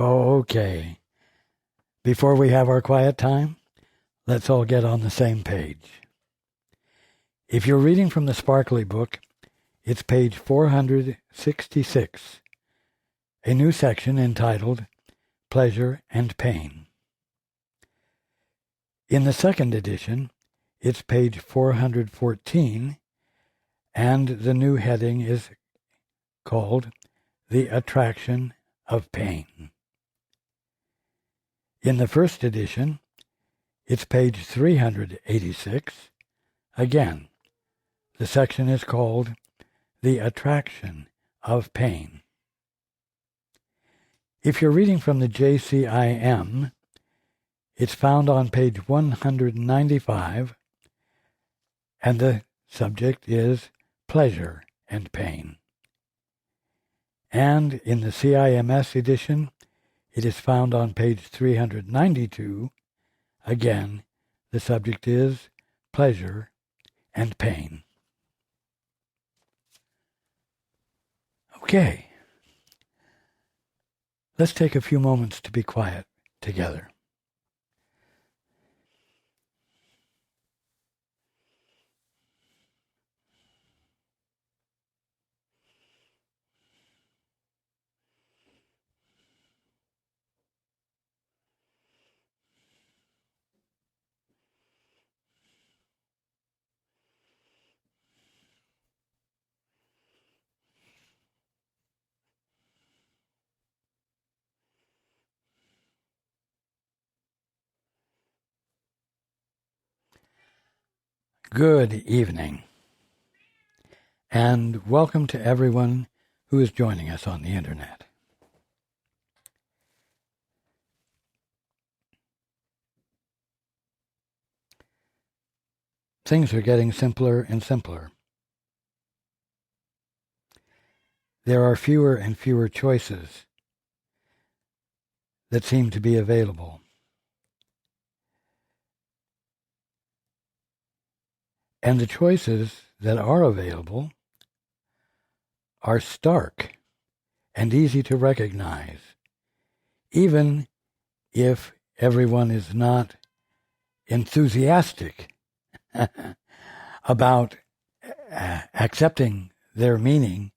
Okay. Before we have our quiet time, let's all get on the same page. If you're reading from the Sparkly book, it's page 466, a new section entitled Pleasure and Pain. In the second edition, it's page 414, and the new heading is called The Attraction of Pain. In the first edition, it's page 386. Again, the section is called The Attraction of Pain. If you're reading from the ACIM, it's found on page 195, and the subject is Pleasure and Pain. And in the CIMS edition, it is found on page 392. Again, the subject is Pleasure and Pain. Okay. Let's take a few moments to be quiet together. Good evening, and welcome to everyone who is joining us on the internet. Things are getting simpler and simpler. There are fewer and fewer choices that seem to be available. And the choices that are available are stark and easy to recognize, even if everyone is not enthusiastic about accepting their meaning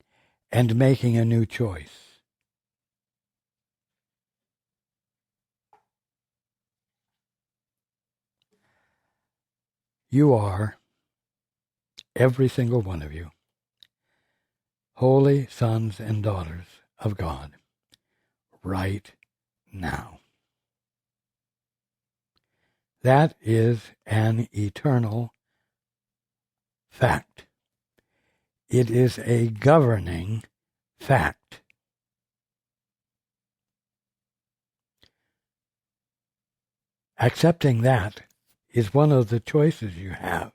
and making a new choice. You are, every single one of you, holy sons and daughters of God, right now. That is an eternal fact. It is a governing fact. Accepting that is one of the choices you have.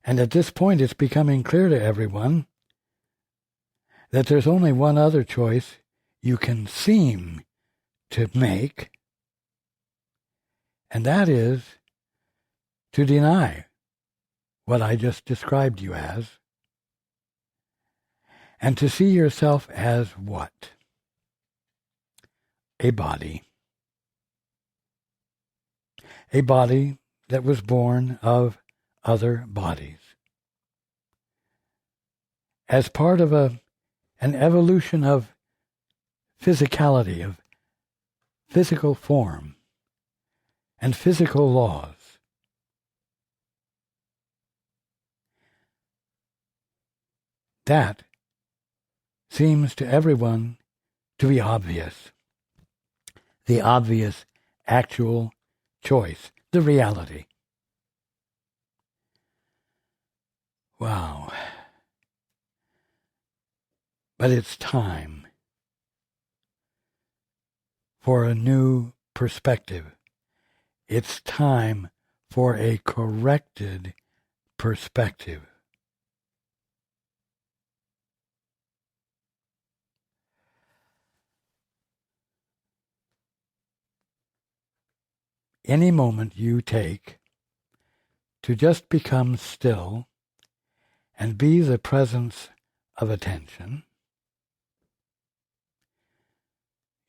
And at this point, it's becoming clear to everyone that there's only one other choice you can seem to make, and that is to deny what I just described you as, and to see yourself as what? A body. A body that was born of other bodies. As part of an evolution of physicality, of physical form and physical laws. That seems to everyone to be obvious. The obvious, actual choice, the reality. Wow. But it's time for a new perspective. It's time for a corrected perspective. Any moment you take to just become still and be the presence of attention,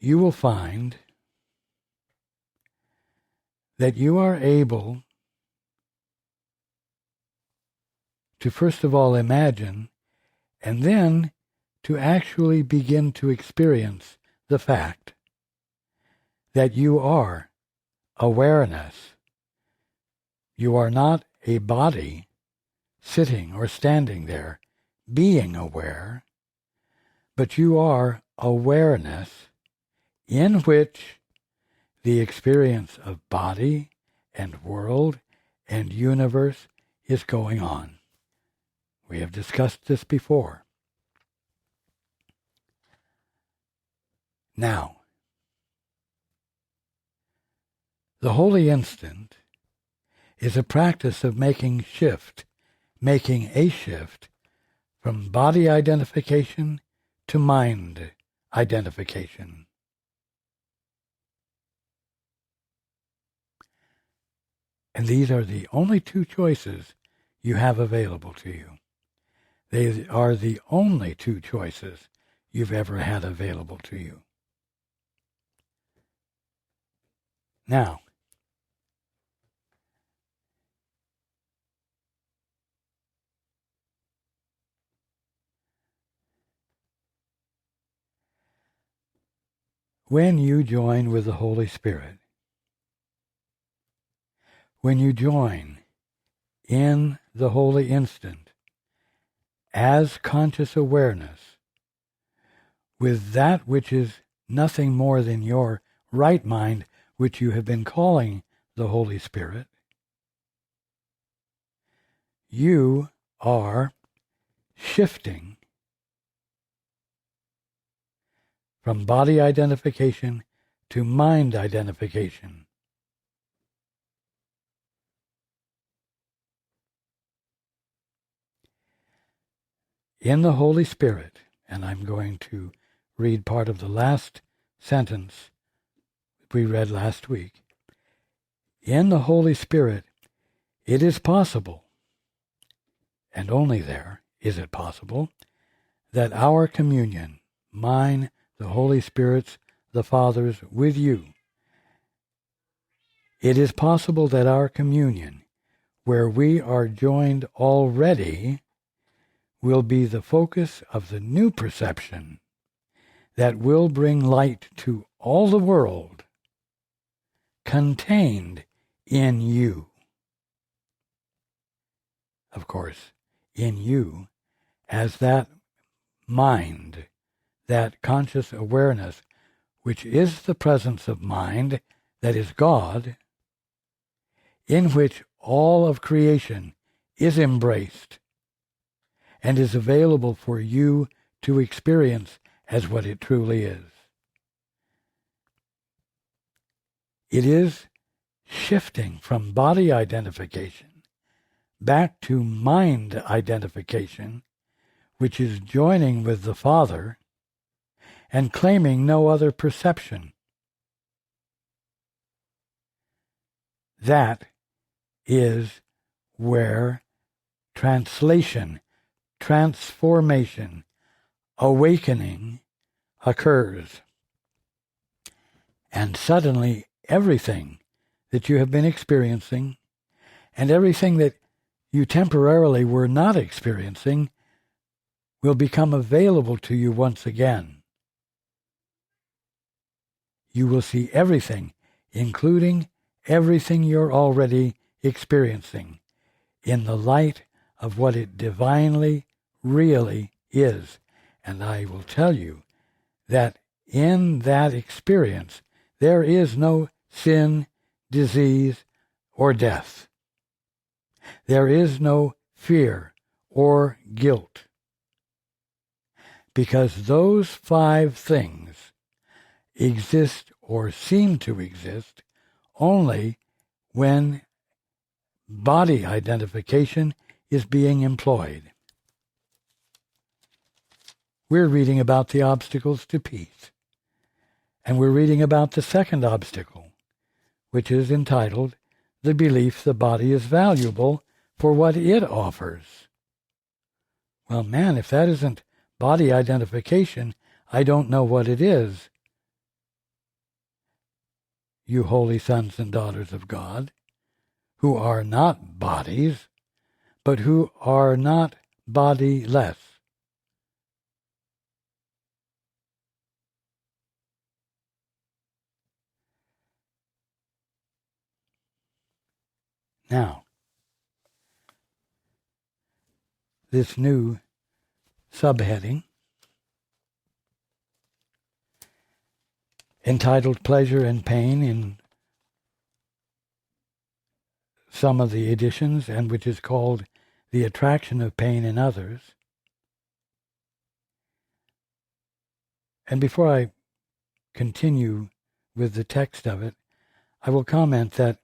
you will find that you are able to first of all imagine, and then to actually begin to experience the fact that you are awareness. You are not a body sitting or standing there being aware, but you are awareness in which the experience of body and world and universe is going on. We have discussed this before. Now, the holy instant is a practice of making a shift from body identification to mind identification. And these are the only two choices you have available to you. They are the only two choices you've ever had available to you. Now, when you join with the Holy Spirit, when you join in the holy instant as conscious awareness with that which is nothing more than your right mind, which you have been calling the Holy Spirit, you are shifting from body identification to mind identification. In the Holy Spirit, and I'm going to read part of the last sentence we read last week. In the Holy Spirit, it is possible, and only there is it possible, that our communion, mine, the Holy Spirit's, the Father's, with you, it is possible that our communion, where we are joined already, will be the focus of the new perception that will bring light to all the world contained in you. Of course, in you as that mind, that conscious awareness, which is the presence of mind, that is God, in which all of creation is embraced and is available for you to experience as what it truly is. It is shifting from body identification back to mind identification, which is joining with the Father and claiming no other perception. That is where translation, transformation, awakening occurs. And suddenly everything that you have been experiencing and everything that you temporarily were not experiencing will become available to you once again. You will see everything, including everything you're already experiencing, in the light of what it divinely, really is. And I will tell you that in that experience, there is no sin, disease, or death. There is no fear or guilt. Because those 5 things exist or seem to exist only when body identification is being employed. We're reading about the obstacles to peace. And we're reading about the second obstacle, which is entitled, The Belief the Body is Valuable for What It Offers. Well, man, if that isn't body identification, I don't know what it is. you holy sons and daughters of God, who are not bodies, but who are not bodiless. Now, this new subheading, entitled Pleasure and Pain in some of the editions, and which is called The Attraction of Pain in Others. And before I continue with the text of it, I will comment that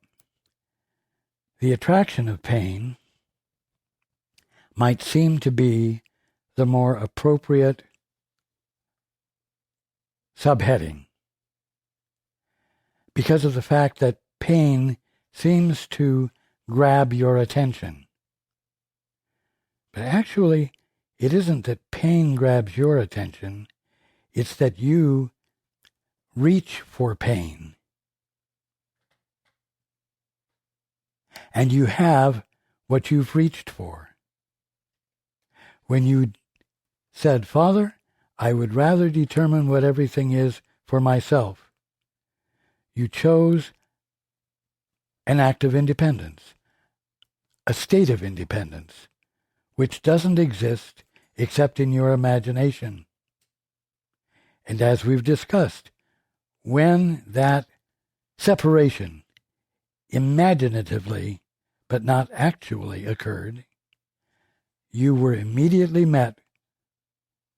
the attraction of pain might seem to be the more appropriate subheading because of the fact that pain seems to grab your attention. But actually, it isn't that pain grabs your attention, it's that you reach for pain. And you have what you've reached for. When you said, Father, I would rather determine what everything is for myself, you chose an act of independence, a state of independence, which doesn't exist except in your imagination. And as we've discussed, when that separation imaginatively, but not actually occurred, you were immediately met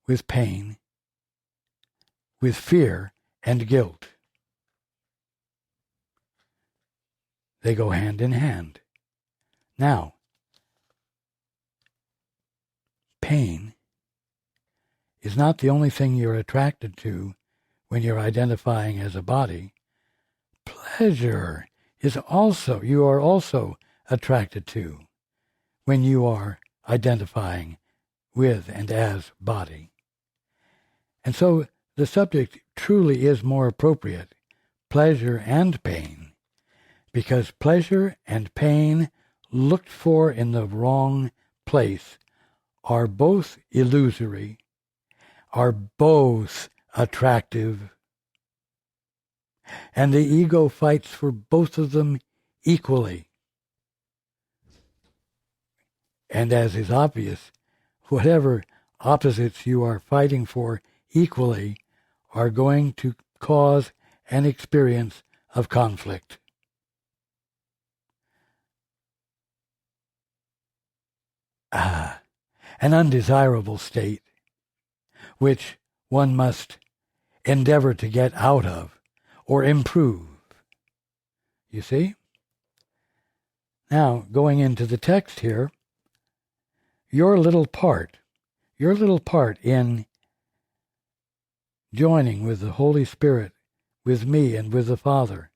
with pain, with fear and guilt. They go hand in hand. Now, pain is not the only thing you're attracted to when you're identifying as a body. Pleasure is also, you are also attracted to when you are identifying with and as body. And so the subject truly is more appropriate, pleasure and pain, because pleasure and pain looked for in the wrong place are both illusory, are both attractive, and the ego fights for both of them equally. And as is obvious, whatever opposites you are fighting for equally are going to cause an experience of conflict. An undesirable state, which one must endeavor to get out of or improve. You see? Now, going into the text here, your little part in joining with the Holy Spirit, with me and with the Father,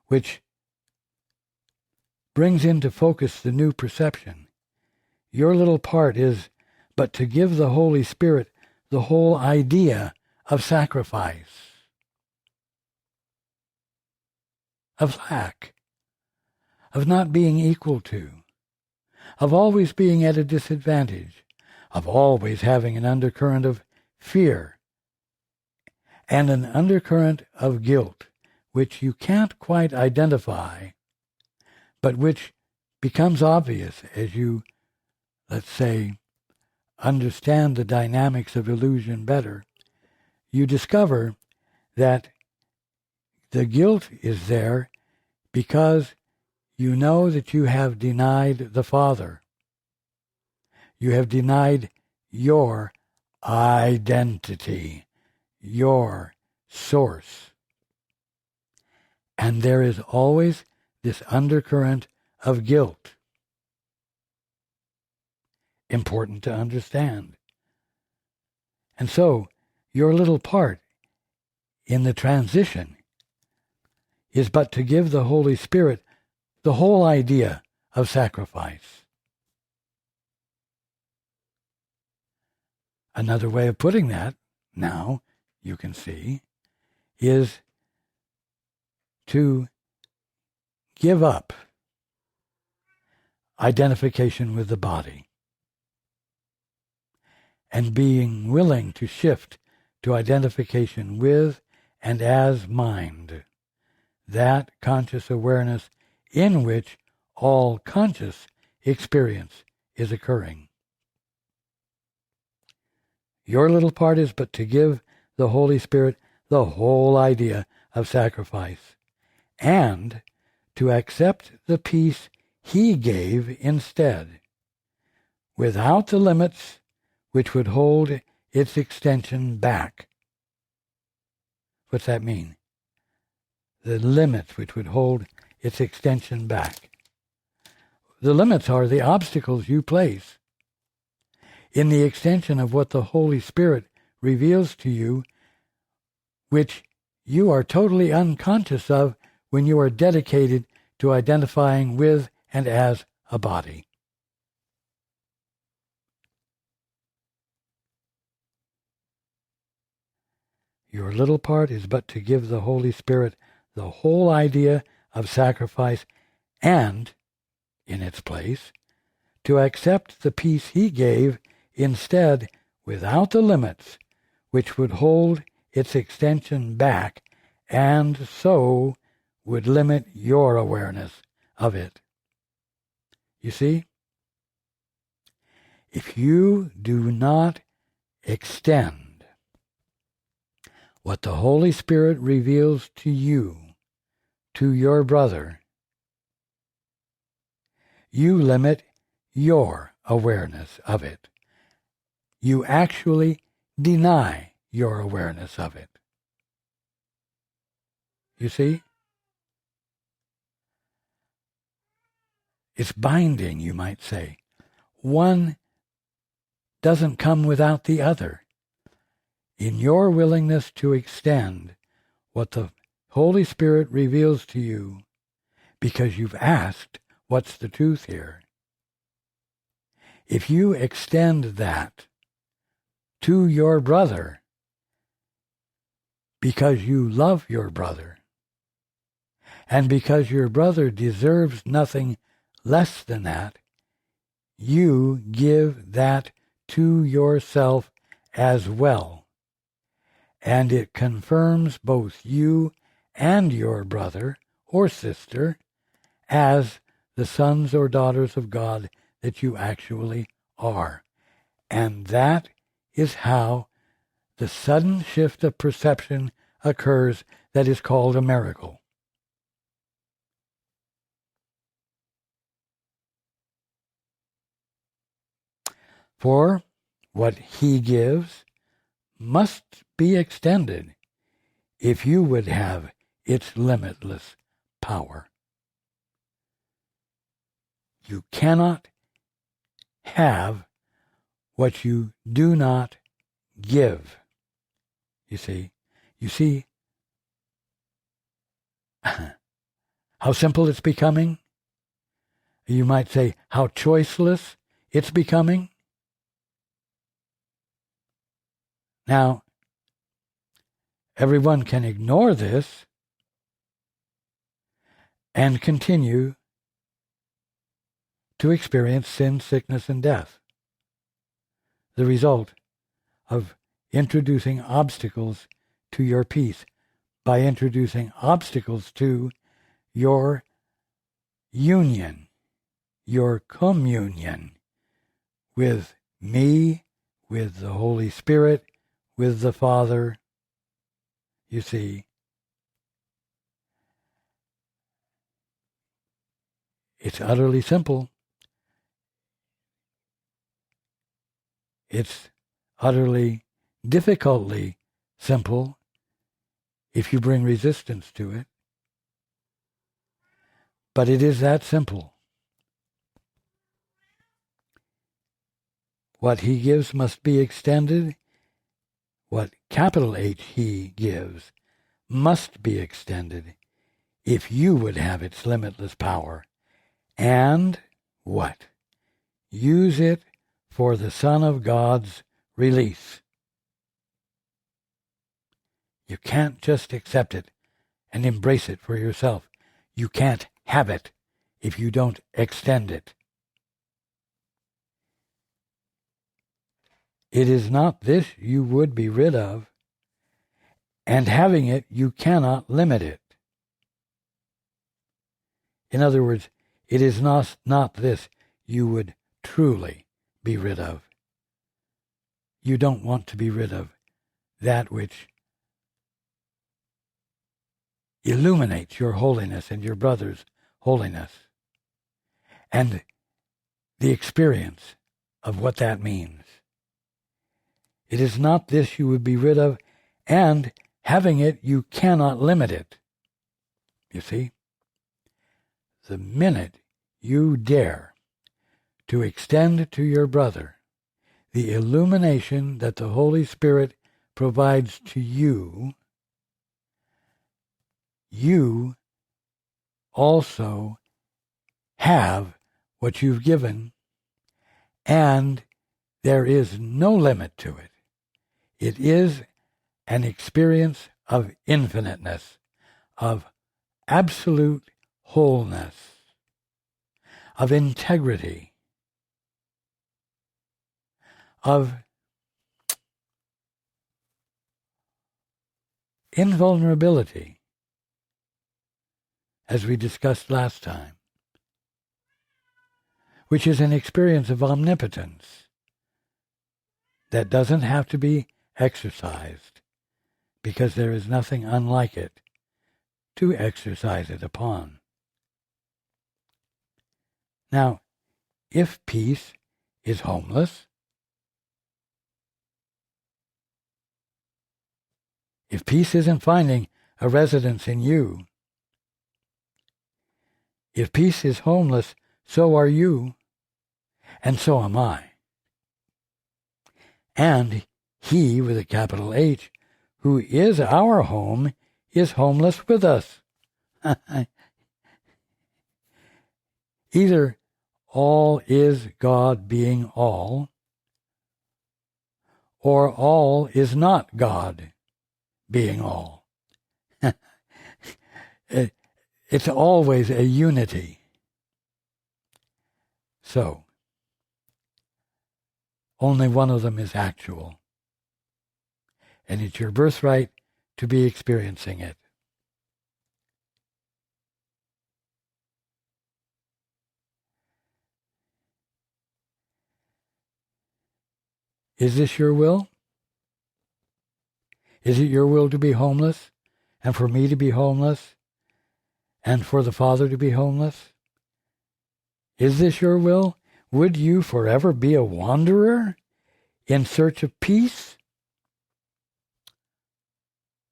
which brings into focus the new perception. Your little part is but to give the Holy Spirit the whole idea of sacrifice, of lack, of not being equal to, of always being at a disadvantage, of always having an undercurrent of fear and an undercurrent of guilt, which you can't quite identify, but which becomes obvious as you, let's say, understand the dynamics of illusion better. You discover that the guilt is there because you know that you have denied the Father. You have denied your identity, your source. And there is always this undercurrent of guilt. Important to understand. And so, your little part in the transition is but to give the Holy Spirit the whole idea of sacrifice. Another way of putting that, now you can see, is to give up identification with the body and being willing to shift to identification with and as mind, that conscious awareness in which all conscious experience is occurring. Your little part is but to give the Holy Spirit the whole idea of sacrifice and to accept the peace He gave instead, without the limits which would hold its extension back. What's that mean? The limits which would hold its extension back. The limits are the obstacles you place in the extension of what the Holy Spirit reveals to you, which you are totally unconscious of when you are dedicated to identifying with and as a body. Your little part is but to give the Holy Spirit the whole idea of sacrifice and, in its place, to accept the peace He gave instead without the limits which would hold its extension back and so would limit your awareness of it. You see, if you do not extend what the Holy Spirit reveals to you, to your brother, you limit your awareness of it. You actually deny your awareness of it. You see? It's binding, you might say. One doesn't come without the other. In your willingness to extend what the Holy Spirit reveals to you, because you've asked, what's the truth here? If you extend that to your brother because you love your brother, and because your brother deserves nothing less than that, you give that to yourself as well, and it confirms both you and your brother or sister as the sons or daughters of God that you actually are. And that is how the sudden shift of perception occurs that is called a miracle. For what He gives must be extended if you would have its limitless power. You cannot have what you do not give. You see how simple it's becoming? You might say how choiceless it's becoming. Now, everyone can ignore this and continue to experience sin, sickness, and death. The result of introducing obstacles to your peace, by introducing obstacles to your union, your communion with me, with the Holy Spirit, with the Father. You see, it's utterly simple. It's utterly difficultly simple if you bring resistance to it. But it is that simple. What He gives must be extended. What capital H He gives must be extended if you would have its limitless power. And what? Use it for the Son of God's release. You can't just accept it and embrace it for yourself. You can't have it if you don't extend it. It is not this you would be rid of, and having it, you cannot limit it. In other words, it is not this you would truly be rid of. You don't want to be rid of that which illuminates your holiness and your brother's holiness, and the experience of what that means. It is not this you would be rid of, and having it, you cannot limit it. You see? The minute you dare to extend to your brother the illumination that the Holy Spirit provides to you, you also have what you've given, and there is no limit to it. It is an experience of infiniteness, of absolute wholeness, of integrity, of invulnerability, as we discussed last time, which is an experience of omnipotence that doesn't have to be exercised, because there is nothing unlike it to exercise it upon. Now, if peace is homeless, if peace isn't finding a residence in you, if peace is homeless, so are you, and so am I. And he, with a capital H, who is our home, is homeless with us. Either all is God being all, or all is not God being all. It's always a unity. So, only one of them is actual, and it's your birthright to be experiencing it. Is this your will? Is it your will to be homeless, and for me to be homeless, and for the Father to be homeless? Is this your will? Would you forever be a wanderer in search of peace?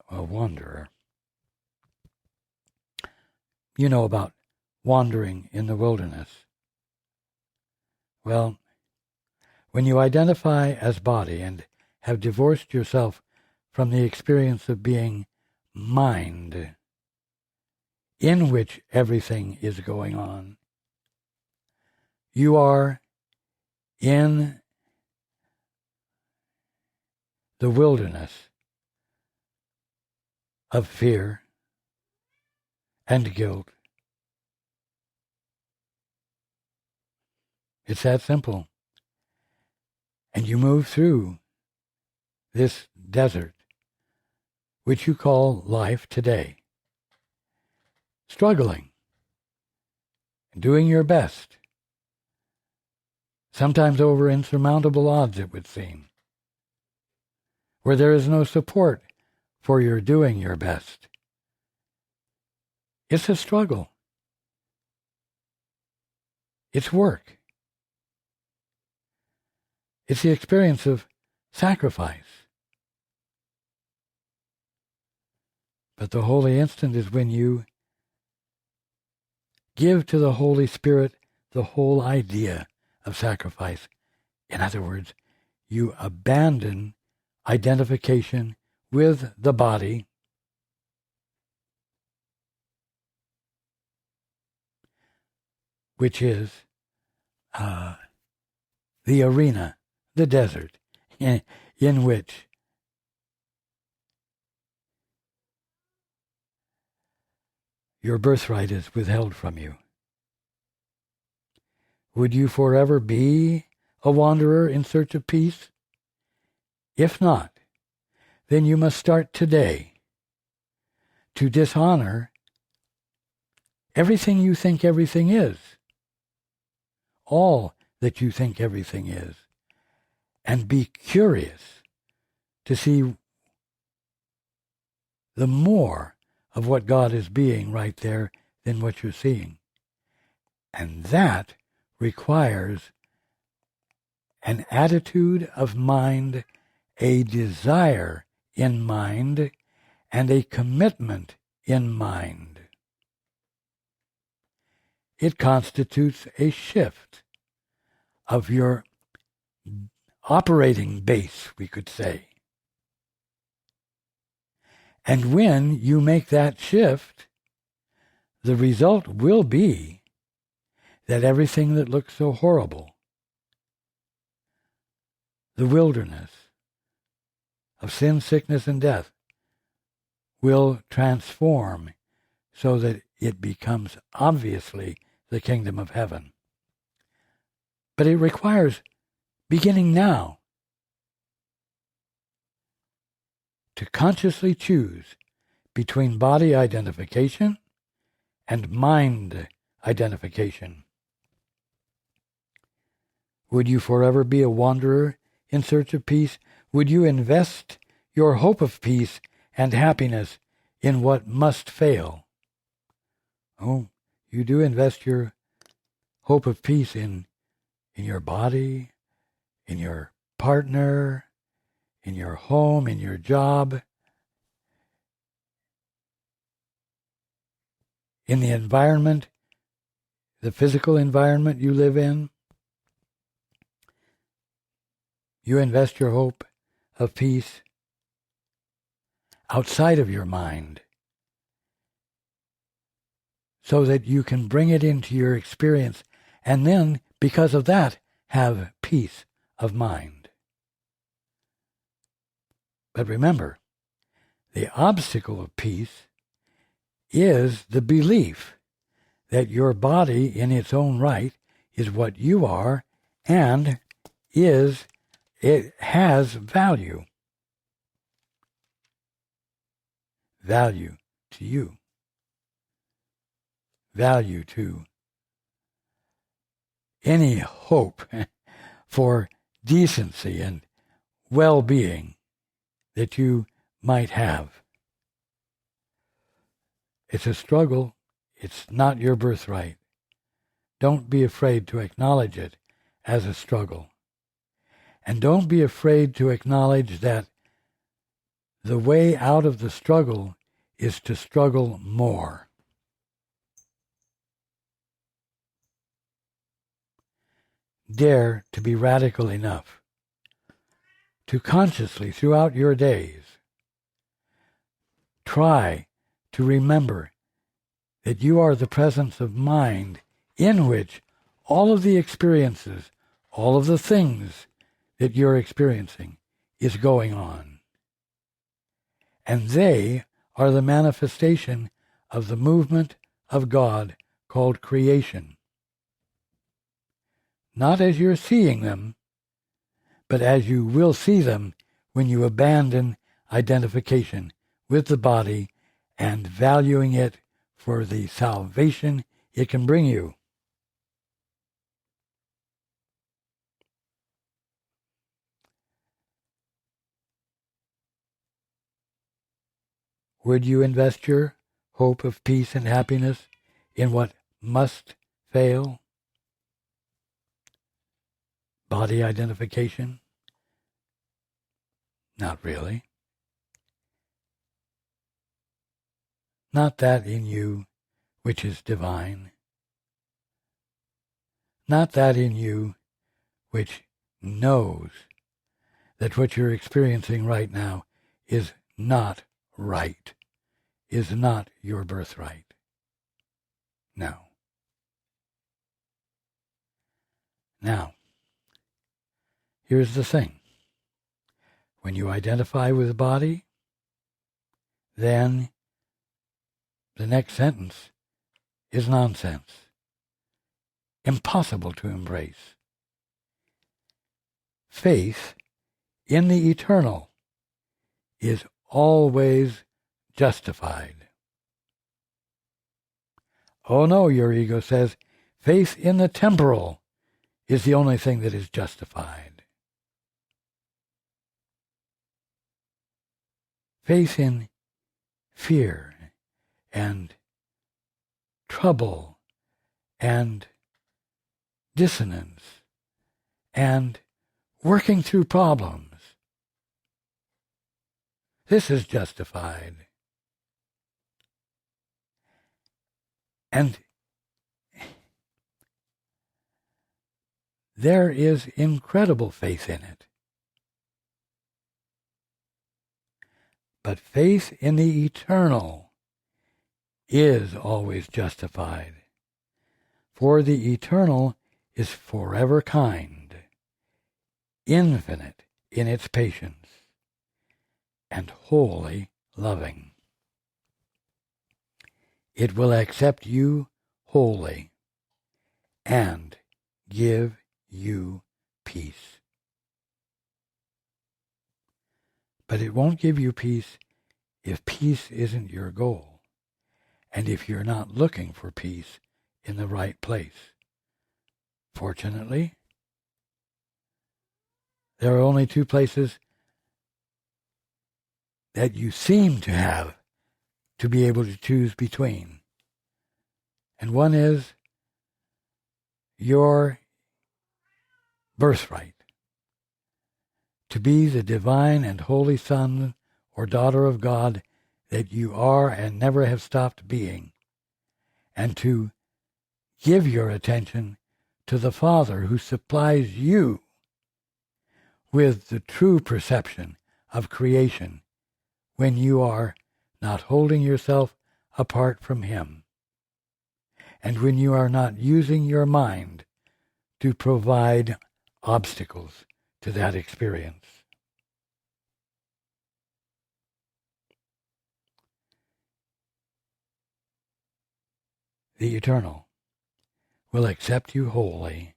A wanderer. You know about wandering in the wilderness. Well, when you identify as body and have divorced yourself from the experience of being mind, in which everything is going on, you are in the wilderness of fear and guilt. It's that simple. And you move through this desert, which you call life today, struggling, doing your best, sometimes over insurmountable odds, it would seem, where there is no support for your doing your best. It's a struggle. It's work. It's the experience of sacrifice. But the holy instant is when you give to the Holy Spirit the whole idea of sacrifice. In other words, you abandon identification with the body, which is the arena, the desert, in which your birthright is withheld from you? Would you forever be a wanderer in search of peace? If not, then you must start today to dishonor everything you think everything is, all that you think everything is, and be curious to see the more of what God is being right there than what you're seeing. And that requires an attitude of mind, a desire in mind, and a commitment in mind. It constitutes a shift of your operating base, we could say. And when you make that shift, the result will be that everything that looks so horrible, the wilderness of sin, sickness, and death, will transform so that it becomes obviously the kingdom of heaven. But it requires beginning now to consciously choose between body identification and mind identification. Would you forever be a wanderer in search of peace? Would you invest your hope of peace and happiness in what must fail? Oh, you do invest your hope of peace in your body, in your partner, in your home, in your job, in the environment, the physical environment you live in. You invest your hope of peace outside of your mind so that you can bring it into your experience and then, because of that, have peace of mind. But remember, the obstacle of peace is the belief that your body in its own right is what you are and it has value. Value to you. Value to any hope for decency and well-being that you might have. It's a struggle. It's not your birthright. Don't be afraid to acknowledge it as a struggle. And don't be afraid to acknowledge that the way out of the struggle is to struggle more. Dare to be radical enough to consciously, throughout your days, try to remember that you are the presence of mind in which all of the experiences, all of the things that you're experiencing is going on. And they are the manifestation of the movement of God called creation. Not as you're seeing them, but as you will see them when you abandon identification with the body and valuing it for the salvation it can bring you. Would you invest your hope of peace and happiness in what must fail? Body identification? Not really. Not that in you which is divine. Not that in you which knows that what you're experiencing right now is not right, is not your birthright. No. Now, here's the thing. When you identify with the body, then the next sentence is nonsense. Impossible to embrace. Faith in the eternal is always justified. Oh no, your ego says, faith in the temporal is the only thing that is justified. Faith in fear and trouble and dissonance and working through problems. This is justified. And there is incredible faith in it. But faith in the eternal is always justified, for the eternal is forever kind, infinite in its patience, and wholly loving. It will accept you wholly and give you peace. But it won't give you peace if peace isn't your goal, and if you're not looking for peace in the right place. Fortunately, there are only two places that you seem to have to be able to choose between. And one is your birthright, to be the divine and holy son or daughter of God that you are and never have stopped being, and to give your attention to the Father who supplies you with the true perception of creation when you are not holding yourself apart from Him, and when you are not using your mind to provide obstacles to that experience. The eternal will accept you wholly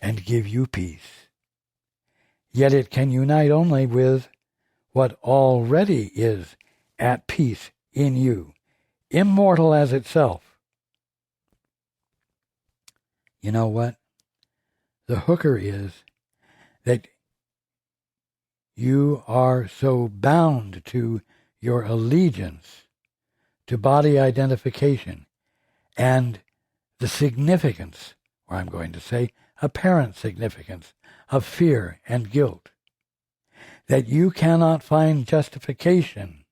and give you peace. Yet it can unite only with what already is at peace in you, immortal as itself. You know what? The hooker is that you are so bound to your allegiance to body identification and the significance, or I'm going to say apparent significance, of fear and guilt, that you cannot find justification,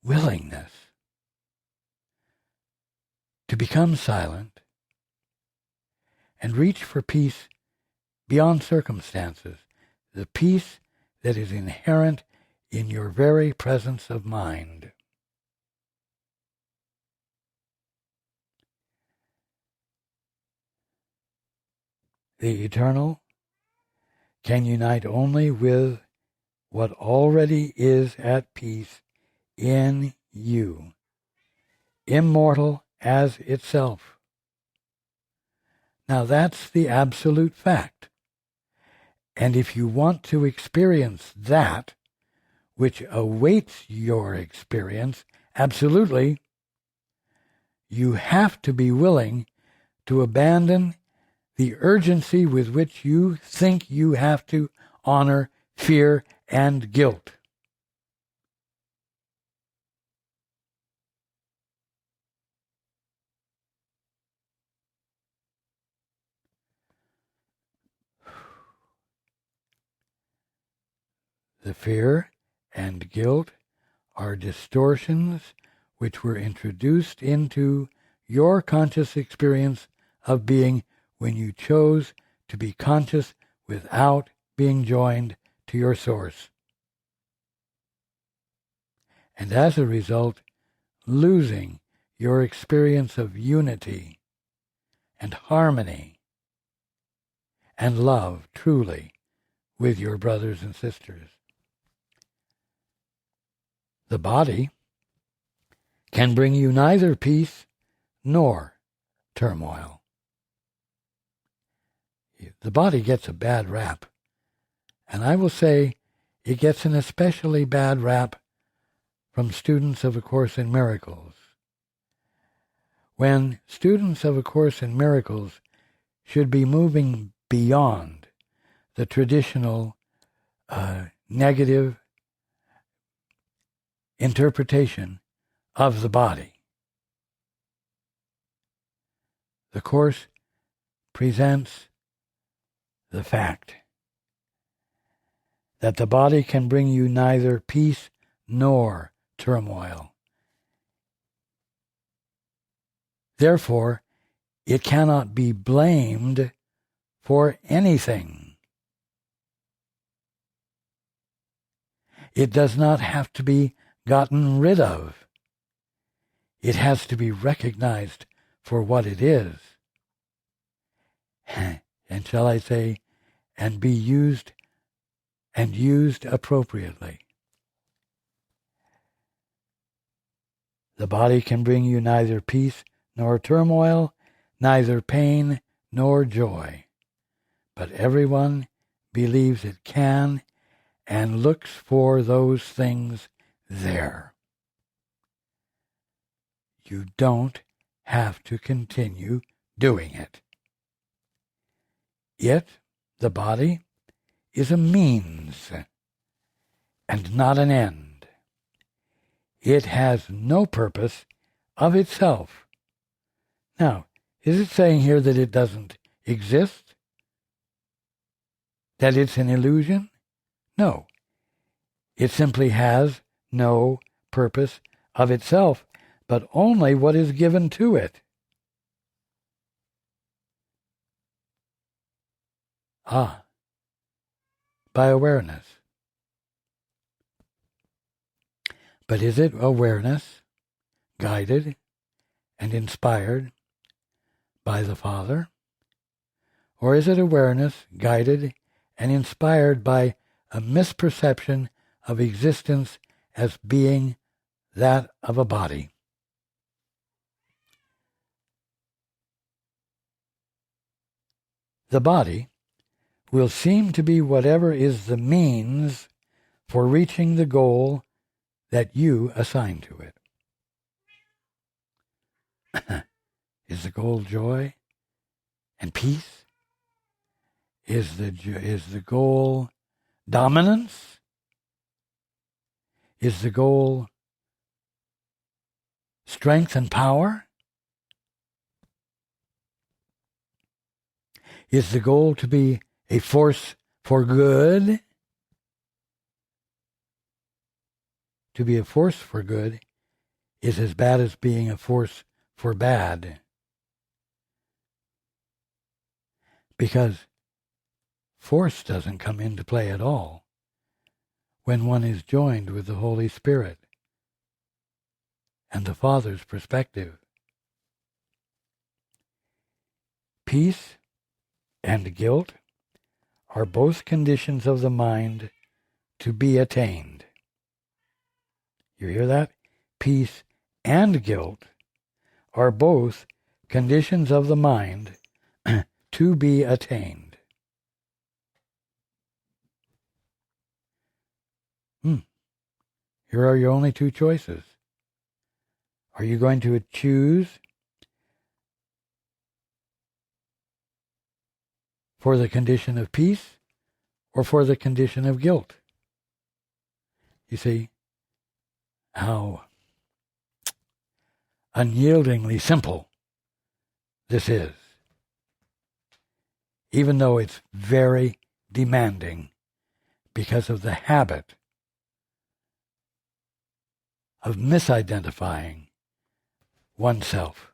willingness to become silent and reach for peace beyond circumstances, the peace that is inherent in your very presence of mind. The eternal can unite only with what already is at peace in you, immortal as itself. Now that's the absolute fact. And if you want to experience that, which awaits your experience, absolutely, you have to be willing to abandon the urgency with which you think you have to honor fear and guilt. The fear and guilt are distortions which were introduced into your conscious experience of being when you chose to be conscious without being joined to your source. And as a result, losing your experience of unity and harmony and love truly with your brothers and sisters. The body can bring you neither peace nor turmoil. The body gets a bad rap, and I will say it gets an especially bad rap from students of A Course in Miracles. When students of A Course in Miracles should be moving beyond the traditional negative interpretation of the body. The Course presents the fact that the body can bring you neither peace nor turmoil. Therefore, it cannot be blamed for anything. It does not have to be gotten rid of. It has to be recognized for what it is. And shall I say, and be used appropriately. The body can bring you neither peace nor turmoil, neither pain nor joy. But everyone believes it can and looks for those things there. You don't have to continue doing it. It, the body, is a means and not an end. It has no purpose of itself. Now, is it saying here that it doesn't exist? That it's an illusion? No. It simply has no purpose of itself, but only what is given to it. By awareness. But is it awareness guided and inspired by the Father? Or is it awareness guided and inspired by a misperception of existence as being that of a body? The body will seem to be whatever is the means for reaching the goal that you assign to it. Is the goal joy and peace? Is the goal dominance? Is the goal strength and power? Is the goal to be a force for good? To be a force for good is as bad as being a force for bad. Because force doesn't come into play at all when one is joined with the Holy Spirit and the Father's perspective. Peace and guilt are both conditions of the mind to be attained. You hear that? Peace and guilt are both conditions of the mind to be attained. Here are your only two choices. Are you going to choose for the condition of peace or for the condition of guilt? You see how unyieldingly simple this is, even though it's very demanding because of the habit of misidentifying oneself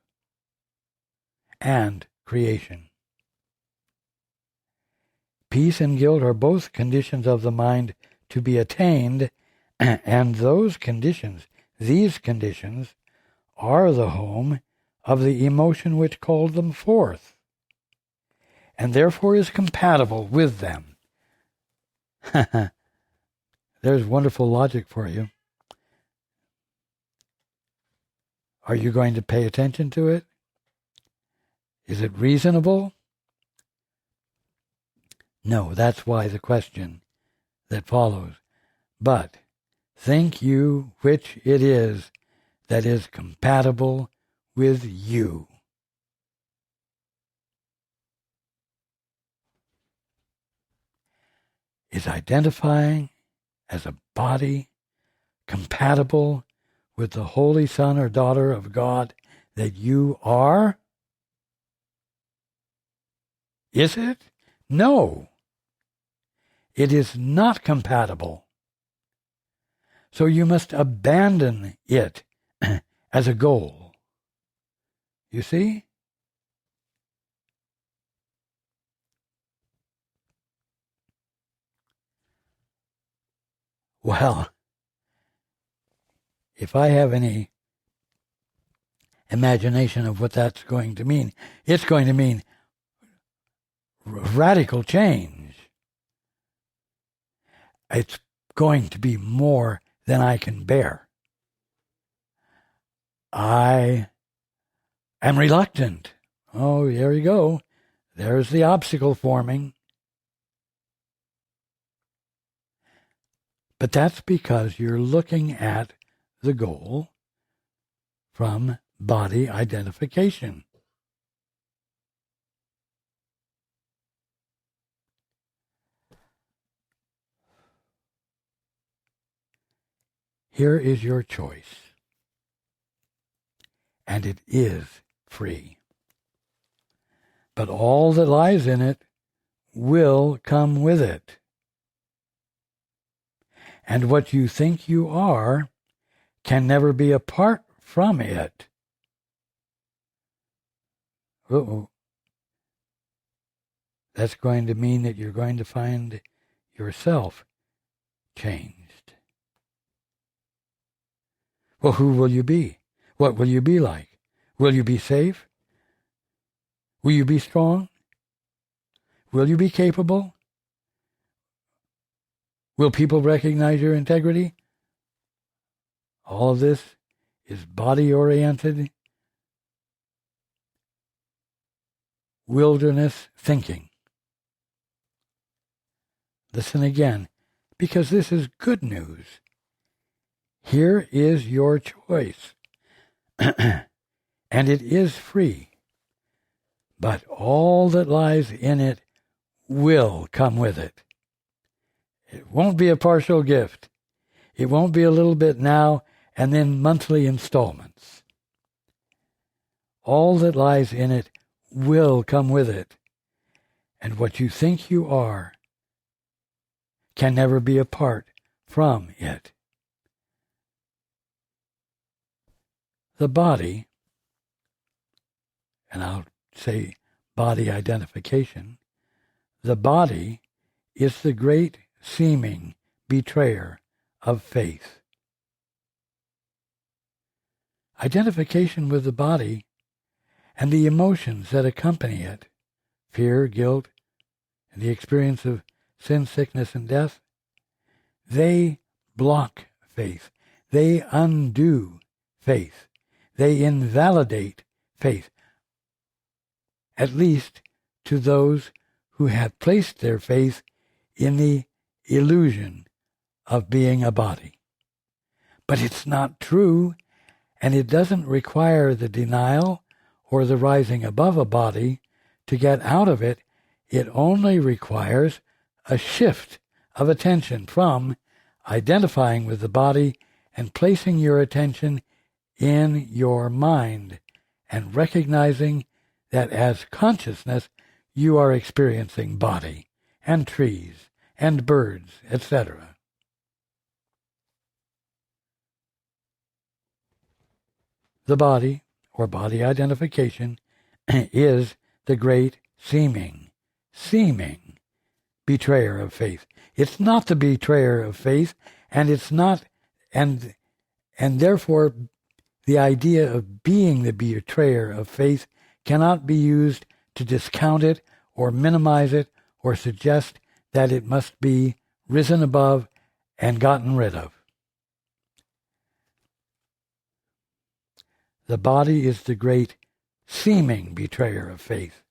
and creation. Peace and guilt are both conditions of the mind to be attained, and those conditions, these conditions, are the home of the emotion which called them forth, and therefore is compatible with them. There's wonderful logic for you. Are you going to pay attention to it? Is it reasonable? No, that's why the question that follows. But think you which it is that is compatible with you. Is identifying as a body compatible with the Holy Son or Daughter of God that you are? Is it? No. It is not compatible. So you must abandon it as a goal. You see? Well, if I have any imagination of what that's going to mean, it's going to mean radical change. It's going to be more than I can bear. I am reluctant. Oh, there you go. There's the obstacle forming. But that's because you're looking at the goal from body identification. Here is your choice, and it is free. But all that lies in it will come with it. And what you think you are can never be apart from it. That's going to mean that you're going to find yourself changed. Well, who will you be? What will you be like? Will you be safe? Will you be strong? Will you be capable? Will people recognize your integrity? All of this is body-oriented, wilderness thinking. Listen again, because this is good news. Here is your choice, and it is free, but all that lies in it will come with it. It won't be a partial gift. It won't be a little bit now and then monthly installments. All that lies in it will come with it, and what you think you are can never be apart from it. The body, and I'll say body identification, the body is the great seeming betrayer of faith. Identification with the body and the emotions that accompany it, fear, guilt, and the experience of sin, sickness, and death, they block faith. They undo faith. They invalidate faith, at least to those who have placed their faith in the illusion of being a body. But it's not true, and it doesn't require the denial or the rising above a body to get out of it. It only requires a shift of attention from identifying with the body and placing your attention in your mind and recognizing that as consciousness you are experiencing body and trees and birds, etc. The body, or body identification, is the great seeming betrayer of faith. It's not the betrayer of faith, and it's not, and therefore the idea of being the betrayer of faith cannot be used to discount it or minimize it or suggest that it must be risen above and gotten rid of. the body is the great seeming betrayer of faith.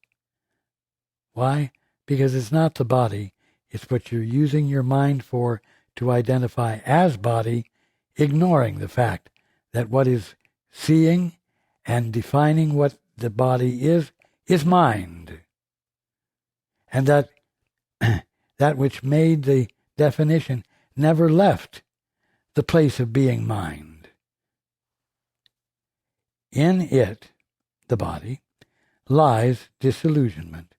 Why? Because it's not the body, it's what you're using your mind for to identify as body, ignoring the fact that what is seeing and defining what the body is mind. And that that which made the definition never left the place of being mind. In it, the body, lies disillusionment.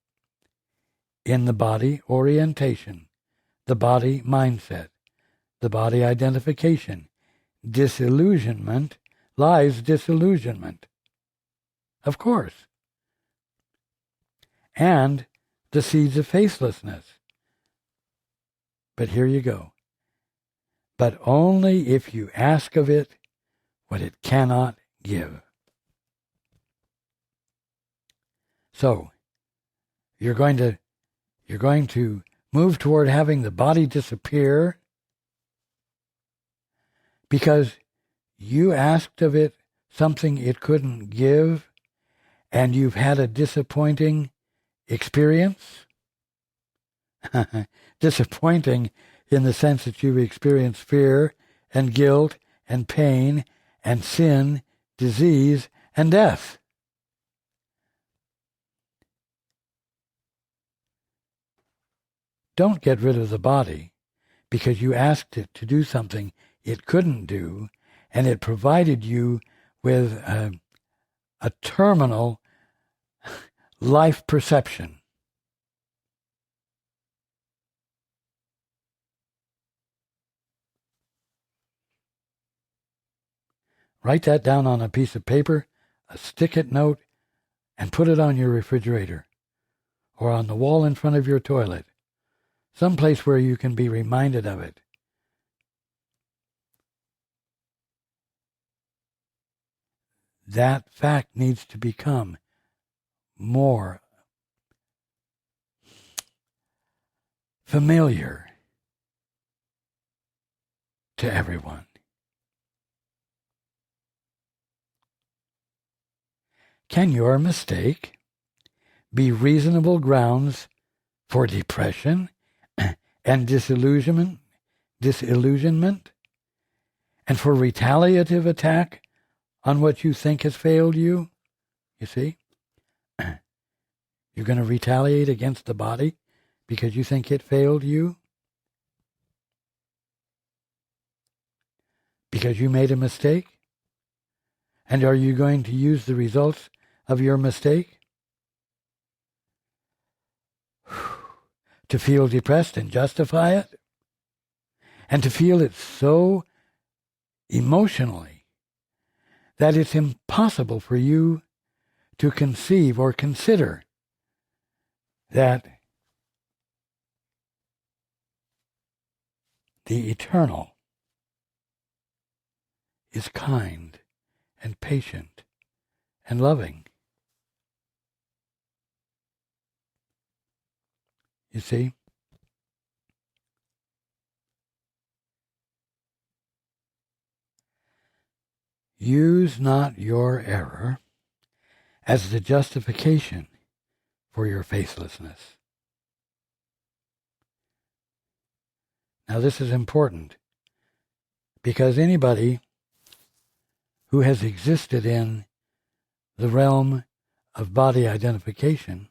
In the body, orientation, the body, mindset, the body, identification. Disillusionment lies disillusionment. Of course. And the seeds of faithlessness. But here you go. But only if you ask of it what it cannot give. So, you're going to move toward having the body disappear because you asked of it something it couldn't give, and you've had a disappointing experience. Disappointing in the sense that you've experienced fear and guilt and pain and sin, disease and death. Don't get rid of the body because you asked it to do something it couldn't do, and it provided you with a terminal life perception. Write that down on a piece of paper, a stick-it note, and put it on your refrigerator or on the wall in front of your toilet, someplace where you can be reminded of it. That fact needs to become more familiar to everyone. Can your mistake be reasonable grounds for depression and disillusionment, and for retaliative attack on what you think has failed you? You see? You're going to retaliate against the body because you think it failed you? Because you made a mistake? And are you going to use the results of your mistake to feel depressed and justify it? And to feel it so emotionally that it's impossible for you to conceive or consider that the eternal is kind and patient and loving. You see? Use not your error as the justification for your faithlessness. Now this is important because anybody who has existed in the realm of body identification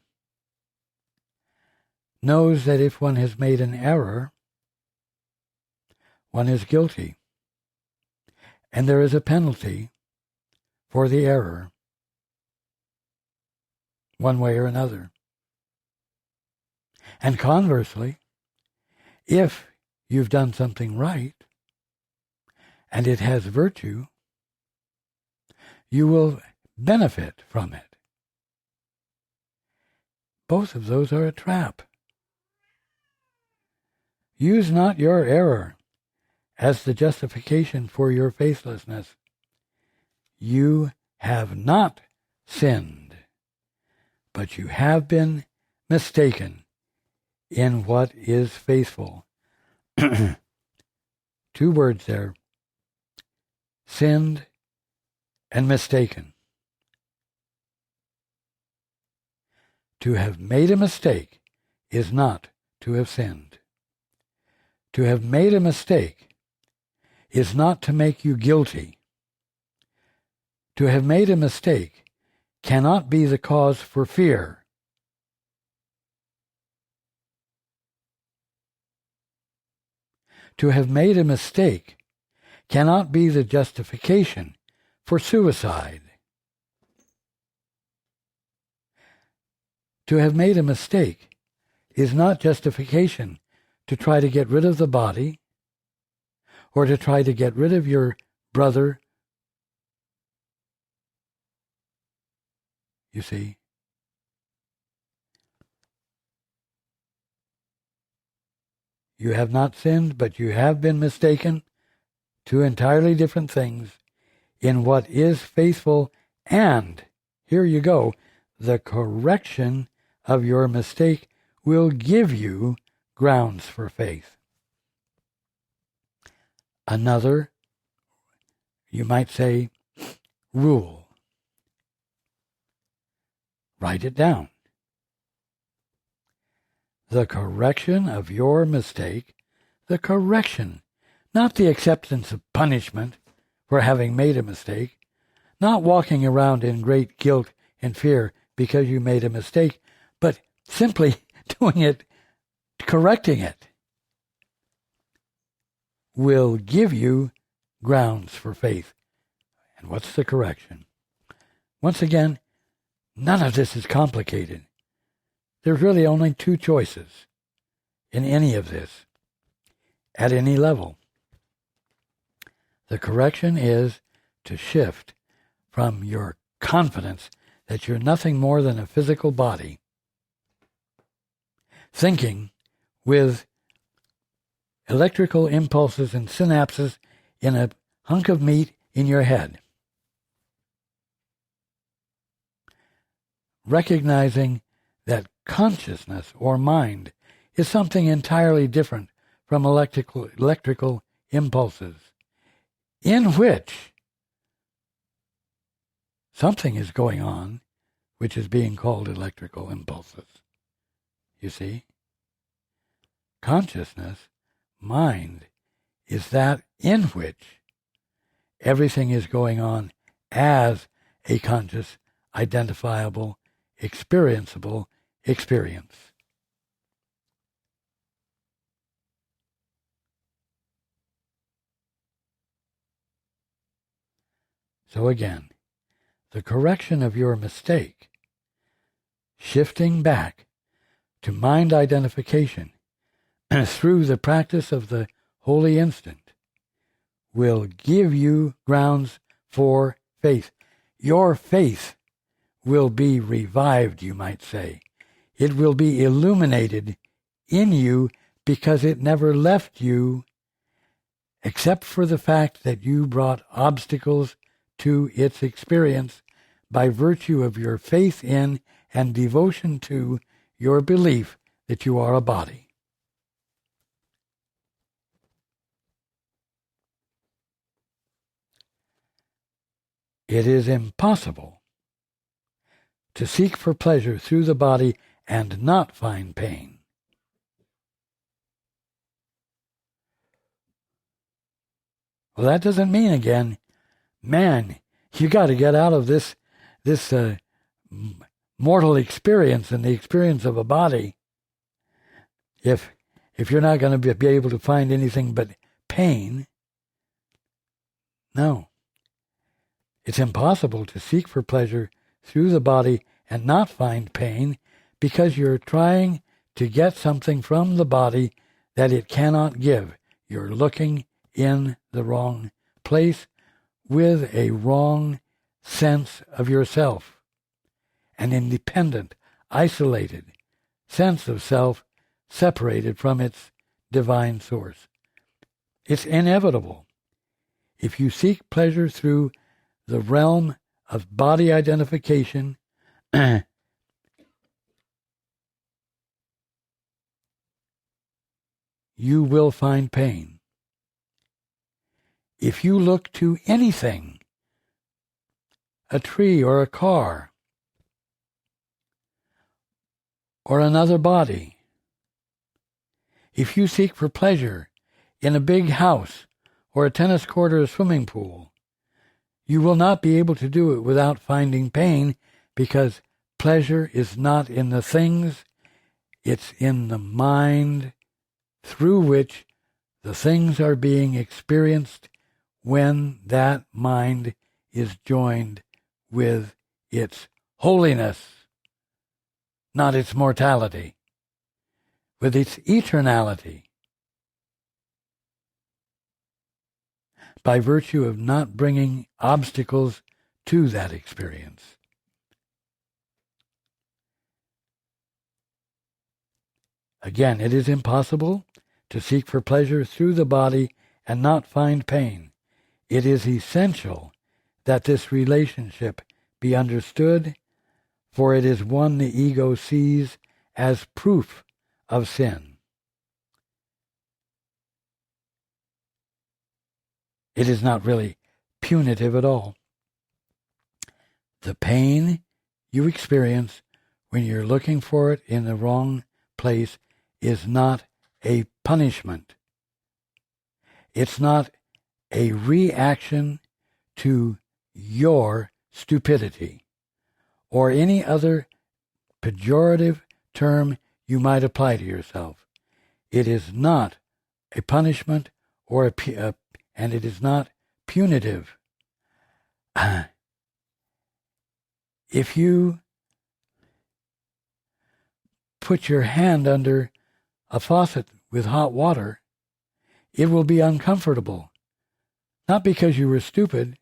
knows that if one has made an error, one is guilty. And there is a penalty for the error, one way or another. And conversely, if you've done something right, and it has virtue, you will benefit from it. Both of those are a trap. Use not your error as the justification for your faithlessness. You have not sinned, but you have been mistaken in what is faithful. 2 words there. Sinned and mistaken. To have made a mistake is not to have sinned. To have made a mistake is not to make you guilty. To have made a mistake cannot be the cause for fear. To have made a mistake cannot be the justification for suicide. To have made a mistake is not justification to try to get rid of the body or to try to get rid of your brother. You see? You have not sinned, but you have been mistaken. Two entirely different things in what is faithful, and, here you go, the correction of your mistake will give you grounds for faith. Another, you might say, rule. Write it down. The correction of your mistake, the correction, not the acceptance of punishment for having made a mistake, not walking around in great guilt and fear because you made a mistake, but simply doing it, correcting it, will give you grounds for faith. And what's the correction? Once again, none of this is complicated. There's really only two choices in any of this, at any level. The correction is to shift from your confidence that you're nothing more than a physical body, thinking with electrical impulses and synapses in a hunk of meat in your head, recognizing that consciousness or mind is something entirely different from electrical impulses, in which something is going on which is being called electrical impulses. You see? Consciousness, mind, is that in which everything is going on as a conscious, identifiable, experienceable experience. So again, the correction of your mistake, shifting back to mind identification through the practice of the holy instant, will give you grounds for faith. Your faith will be revived, you might say. It will be illuminated in you because it never left you, except for the fact that you brought obstacles to its experience by virtue of your faith in and devotion to your belief that you are a body. It is impossible to seek for pleasure through the body and not find pain. Well, that doesn't mean, again, man, you got to get out of this mortal experience and the experience of a body if you're not going to be able to find anything but pain. No. It's impossible to seek for pleasure through the body and not find pain because you're trying to get something from the body that it cannot give. You're looking in the wrong place with a wrong sense of yourself, an independent, isolated sense of self separated from its divine source. It's inevitable. If you seek pleasure through the realm of body identification, you will find pain. If you look to anything a tree or a car or another body. If you seek for pleasure in a big house or a tennis court or a swimming pool, you will not be able to do it without finding pain, because pleasure is not in the things, it's in the mind through which the things are being experienced when that mind is joined with its holiness, not its mortality, with its eternality, by virtue of not bringing obstacles to that experience. Again, it is impossible to seek for pleasure through the body and not find pain. It is essential that this relationship be understood, for it is one the ego sees as proof of sin. It is not really punitive at all. The pain you experience when you're looking for it in the wrong place is not a punishment. It's not a reaction to your stupidity or any other pejorative term you might apply to yourself. It is not a punishment or and it is not punitive. If you put your hand under a faucet with hot water, it will be uncomfortable. Not because you were stupid,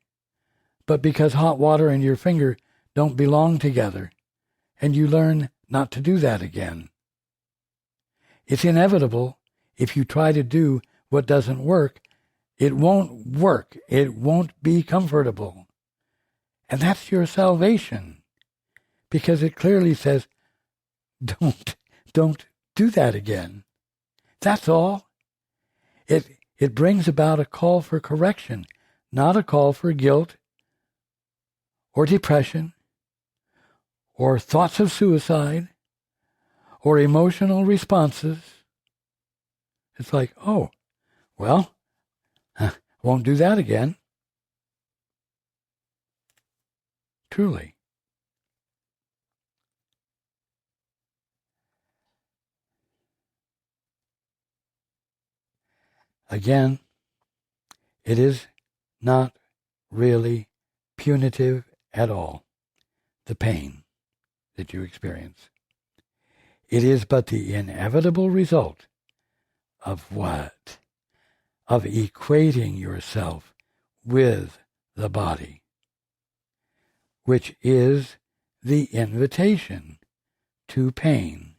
but because hot water and your finger don't belong together, and you learn not to do that again. It's inevitable. If you try to do what doesn't work, it won't work. It won't be comfortable. And that's your salvation, because it clearly says, don't do that again. That's all. It brings about a call for correction, not a call for guilt or depression or thoughts of suicide or emotional responses. It's like, oh, well, I won't do that again. Truly. Again, it is not really punitive at all, the pain that you experience. It is but the inevitable result of what? Of equating yourself with the body, which is the invitation to pain.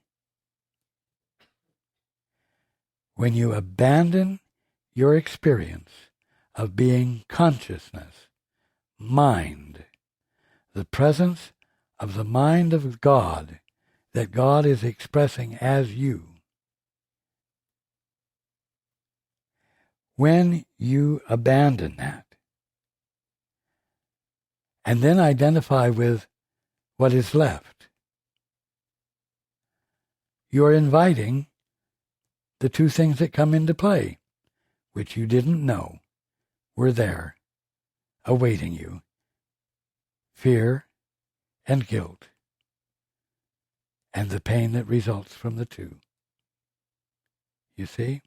When you abandon your experience of being consciousness, mind, the presence of the mind of God that God is expressing as you, when you abandon that and then identify with what is left, you're inviting the two things that come into play, which you didn't know were there, awaiting you: fear and guilt, and the pain that results from the two. You see?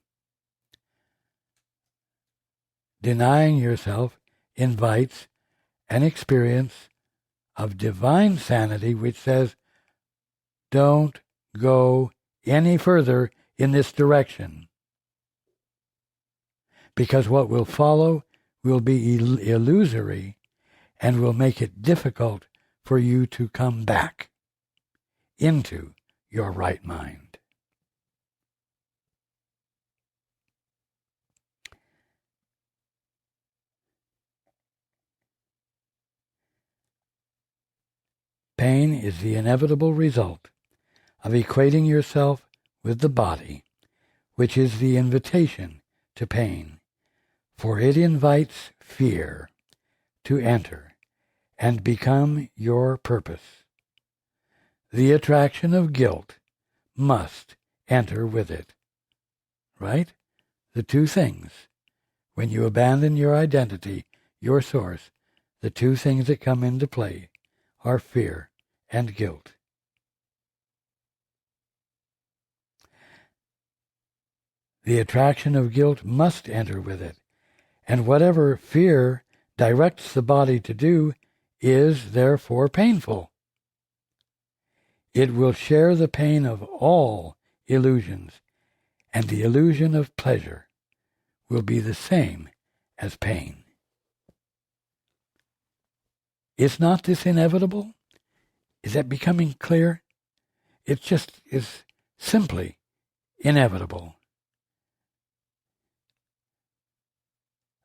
Denying yourself invites an experience of divine sanity which says, don't go any further in this direction, because what will follow will be illusory and will make it difficult for you to come back into your right mind. Pain is the inevitable result of equating yourself with the body, which is the invitation to pain, for it invites fear to enter and become your purpose. The attraction of guilt must enter with it. Right? The two things. When you abandon your identity, your source, the two things that come into play are fear and guilt. The attraction of guilt must enter with it, and whatever fear directs the body to do is therefore painful. It will share the pain of all illusions, and the illusion of pleasure will be the same as pain. Is not this inevitable? Is that becoming clear? It just is simply inevitable.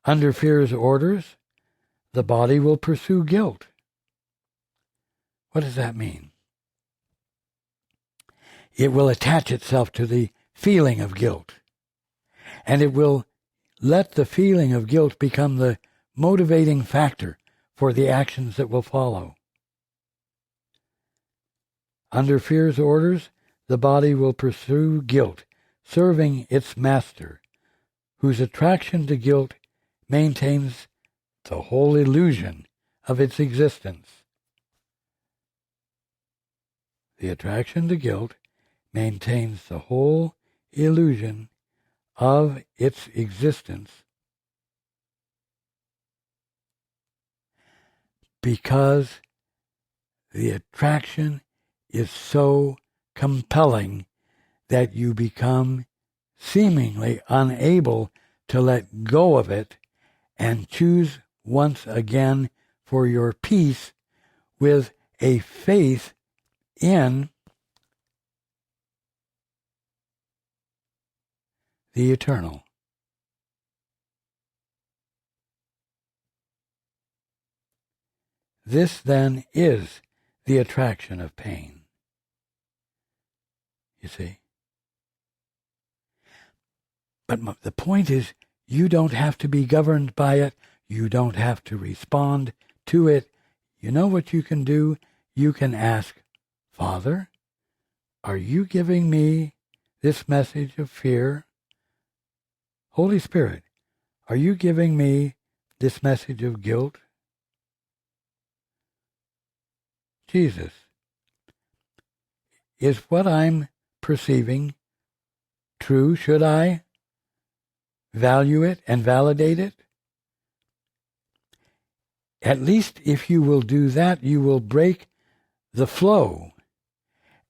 Under fear's orders, the body will pursue guilt. What does that mean? It will attach itself to the feeling of guilt, and it will let the feeling of guilt become the motivating factor for the actions that will follow. Under fear's orders, the body will pursue guilt, serving its master, whose attraction to guilt maintains the whole illusion of its existence. The attraction to guilt maintains the whole illusion of its existence because the attraction is so compelling that you become seemingly unable to let go of it and choose once again for your peace with a faith in the eternal. This then is the attraction of pain. You see? But the point is, you don't have to be governed by it. You don't have to respond to it. You know what you can do? You can ask, Father, are you giving me this message of fear? Holy Spirit, are you giving me this message of guilt? Jesus, is what I'm perceiving true? Should I value it and validate it? At least if you will do that, you will break the flow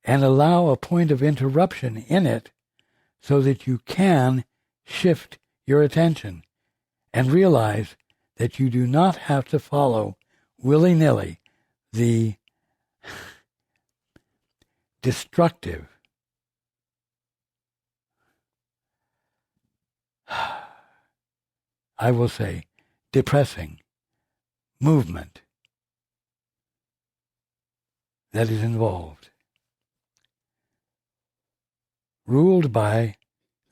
and allow a point of interruption in it so that you can shift your attention and realize that you do not have to follow willy-nilly the destructive, I will say, depressing movement that is involved. Ruled by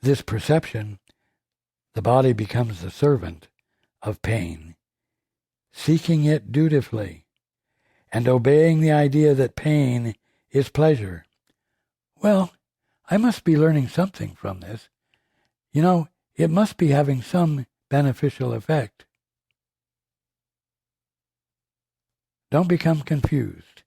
this perception, the body becomes the servant of pain, seeking it dutifully and obeying the idea that pain is pleasure. Well, I must be learning something from this. You know, it must be having some beneficial effect. Don't become confused.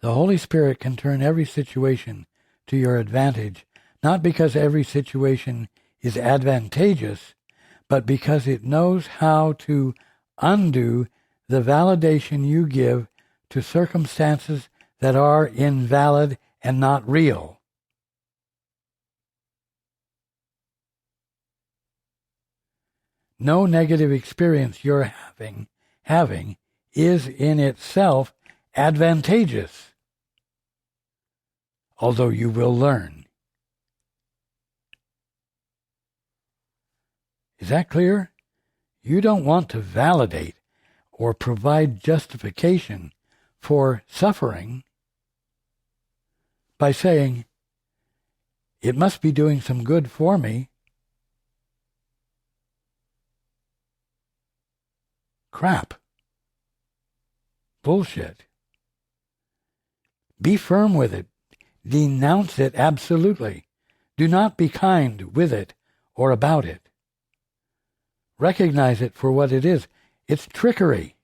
The Holy Spirit can turn every situation to your advantage, not because every situation is advantageous, but because it knows how to undo the validation you give to circumstances that are invalid and not real. No negative experience you're having is in itself advantageous, although you will learn. Is that clear? You don't want to validate or provide justification for suffering by saying, it must be doing some good for me. Crap. bullshit. Be firm with it. Denounce it absolutely. Do not be kind with it or about it. Recognize it for what it is. It's trickery.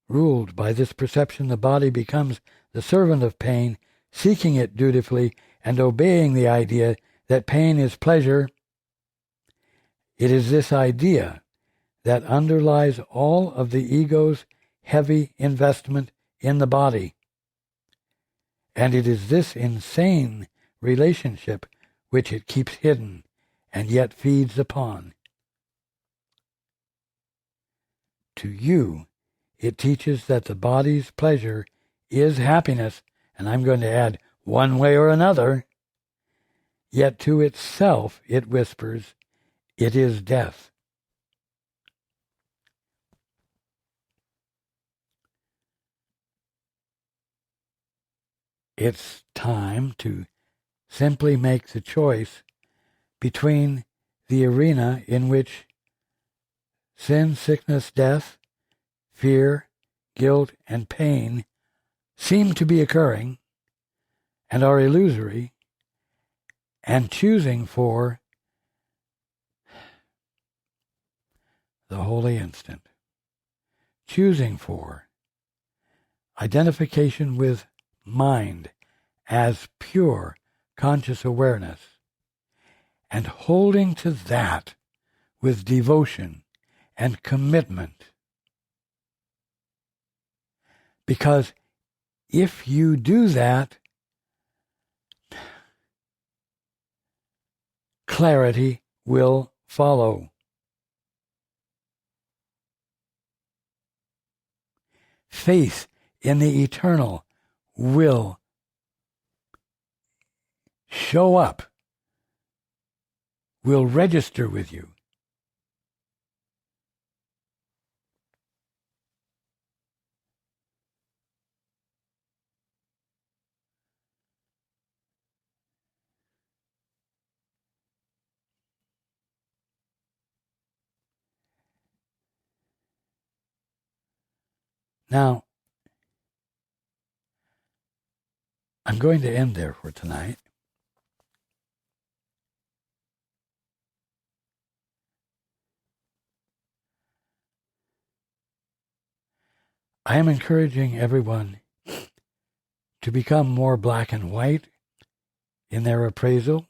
Ruled by this perception, the body becomes the servant of pain, seeking it dutifully and obeying the idea that pain is pleasure. It is this idea that underlies all of the ego's heavy investment in the body. And it is this insane relationship which it keeps hidden and yet feeds upon. To you, it teaches that the body's pleasure is happiness, and I'm going to add one way or another. Yet to itself it whispers, it is death. It's time to simply make the choice between the arena in which sin, sickness, death, fear, guilt, and pain seem to be occurring and are illusory, and choosing for the holy instant. Choosing for identification with mind as pure conscious awareness, and holding to that with devotion and commitment. Because if you do that, clarity will follow. Faith in the eternal will show up, will register with you. Now, I'm going to end there for tonight. I am encouraging everyone to become more black and white in their appraisal.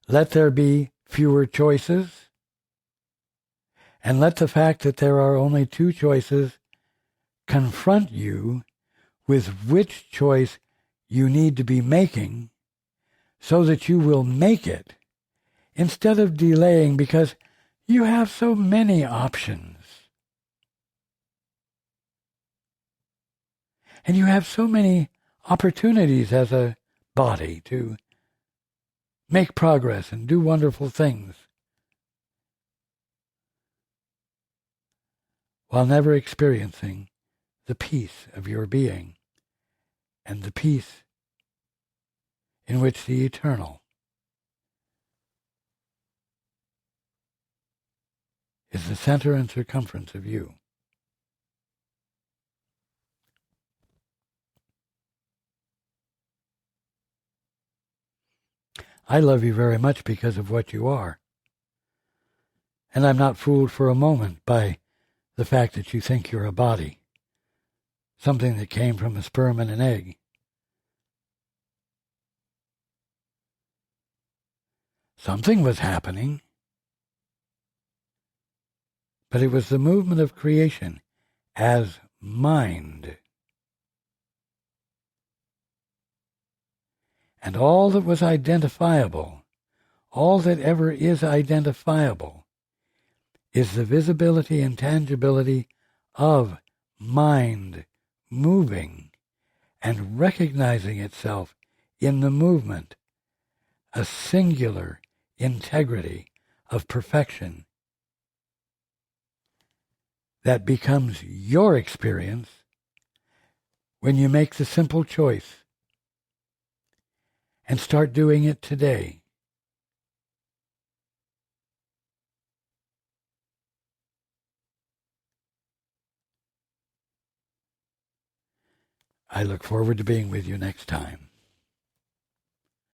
Let there be fewer choices, and let the fact that there are only two choices confront you with which choice you need to be making so that you will make it instead of delaying because you have so many options. And you have so many opportunities as a body to make progress and do wonderful things while never experiencing the peace of your being and the peace in which the eternal is the center and circumference of you. I love you very much because of what you are. And I'm not fooled for a moment by the fact that you think you're a body, something that came from a sperm and an egg. Something was happening, but it was the movement of creation as mind. And all that was identifiable, all that ever is identifiable, is the visibility and tangibility of mind moving and recognizing itself in the movement, a singular integrity of perfection that becomes your experience when you make the simple choice and start doing it today. I look forward to being with you next time.